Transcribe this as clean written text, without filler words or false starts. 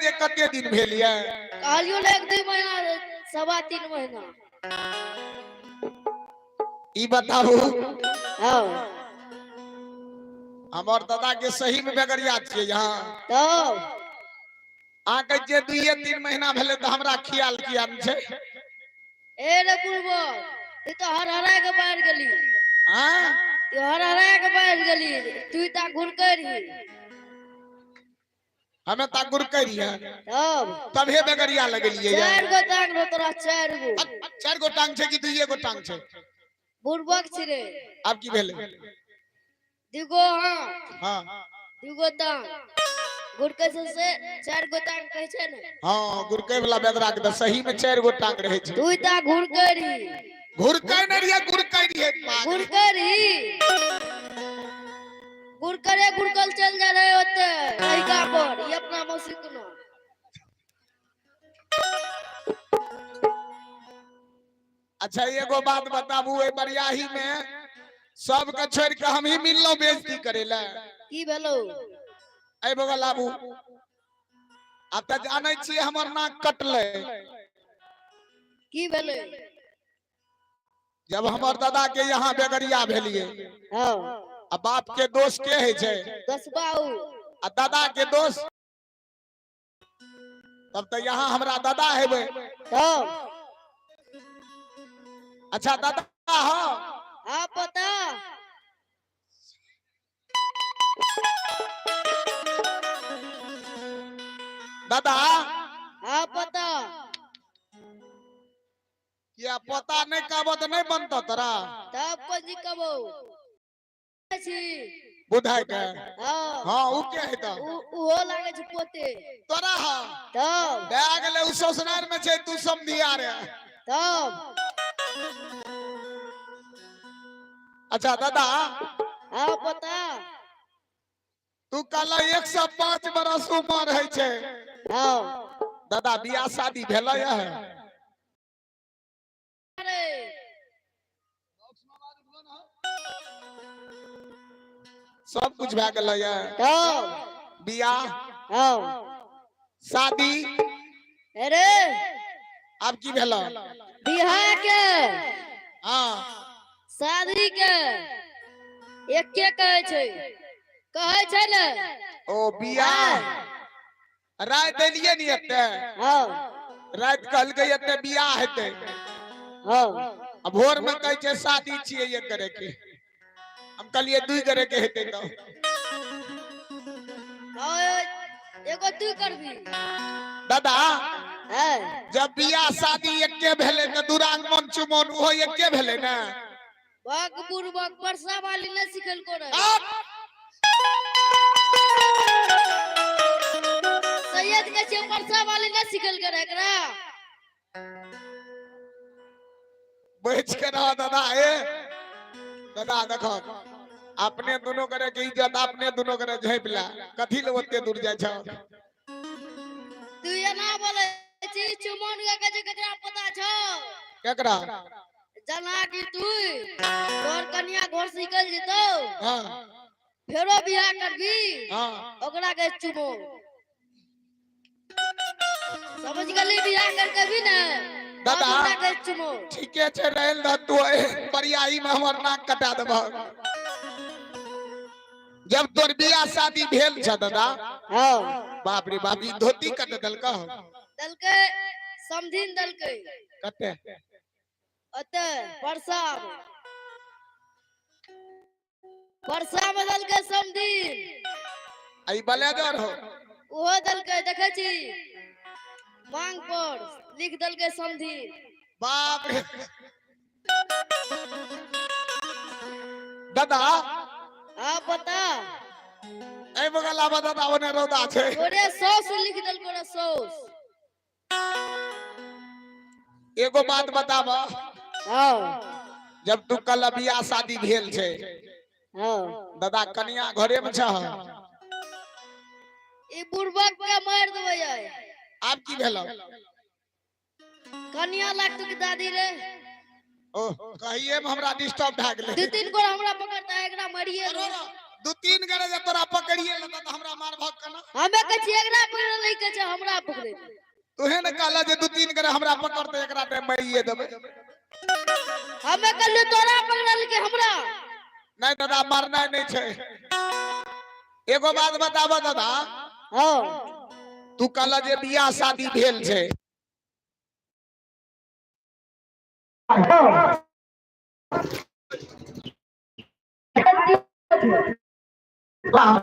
जे कते दिन भेल ये कहलियो ले 1-2 महीना 3.5 महीना। ई बताओ हां हमर दादा के सही में बेगरिया छिए यहाँ तब आ के जे 2-3 महीना भेले त हमरा ख्याल किया न छै ए रे बुढ़बो तू तो हर के बैठ गेली। हां तू हर के बैठ गेली तू ता घुरकरी हमें ता गुरकरिया तब तबे बेगरिया लगलिए ये 4 गो टांग रो तोरा 4 गो 4 गो टांग छै कि 2 गो टांग छै बुढ़बक छिरे अब की भेले 2 गो हां हां 2 गो टांग गुरके से 4 गो टांग कहै छै ने हां गुरकै वाला बेदरा के त सही में 4 गो टांग रहे छै तू ता घुरकरी घुरकै न रिया गुरकै रिए घुरकरी गुरकरे गुरकल चल जा रहे होते लड़का पर ये अपना मौसी को ना अच्छा एगो बात बताबू ए बरियाही में सब के छोड़ के हम ही मिललो बेइज्जती करेला की भेलो ए बगल आबू अब त जानै छी हमर नाक कटले की भेले जब हमर दादा के यहाँ बेगरिया भेलिए हां आ बाप के दोस्त के है छै 10 बाऊ आ दादा के दोस्त तब त यहाँ हमरा दादा हेबे तब अच्छा दादा हां हां पता दादा हां पता या पता नहीं कहबो त नहीं बनतो तोरा तब पंजी कबो छी बुधाय के हां हां उ के है त उहो लागे छै पोते तोरा हां तब दे गेले उ ससुरार में छै तू समधिया रे तब अच्छा दादा हां पता तू कहला 105 बरस उम्र है छै हां दादा बियाह शादी भेल है अरे सब कुछ भए गेल है तब बियाह हां शादी अरे अब की भेल बियाह के हां शादी के एके कहै छै ने ओ बियाह रात एलिए नहीं एते हां रात कहल गई एते बियाह हेते हां अब भोर में कहै छै शादी छिए ये करे के हम कहलिए 2 करे के हेते तो एगो तू करबी दादा है जब बियाह शादी एके भेले त दुरान मन चुमन ओहो एके भेले ना बक बुरबक परसा वाली ने सिखल को रे सैयद के छे परसा वाली ने सिखल करे एकरा बैठ के रहा दादा ए दादा देखो अपने दोनों करे के इज्जत अपने दोनों करे झेपला कथि ले ओते दूर जाय छ तू ये ना बोले छी चुमन के केकरा पता छ केकरा जना की तू तोर कन्या घर से निकल जेतो हां फेरो बियाह करबी हां ओकरा के चुमो समझ गली बियाह करके भी ना दादा ओकरा के चुमो ठीके छै रहल द तू बरियाई में हमर नाक कटा देबो जब तोर बियाह शादी भेल छ दादा हां बाप रे बाप ई धोती कट दलका दलके समधिन दलके कते अते वर्षा में दलके समधिन आई ब्लेजर हो ओहो दलके देखे छी मांग पर लिख दलके समधिन बाप रे दादा हां पता ए बगला दादा ओने रौदा छै ओरे 100 से लिख दलको रे 100 एगो बात बताबा हां जब तू कल बियाह शादी भेल छै हां दादा कन्या घरे में छ ई बुढ़बक के मार देबै आप की भेल कन्या लागत के दादी रे ओ कहिए में हमरा डिस्टर्ब भ गेलै 2-3 गो हमरा पकड़ता एकरा मारिए दू तीन करे जे तोरा पकड़िए लेता तो हमरा मार भाग करना। हमें कह छी एकरा पकड़ ले के छै हमरा पकड़े। तोहे ने कहला जे दू तीन करे हमरा पकड़ते एकरा ते मारिए देबे। हमें कहले तोरा पकड़ल के हमरा। नहीं दादा मारना नहीं छै। एगो बात बताबो दादा। हां तू कहला जे बियाह शादी भेल छै। Wow.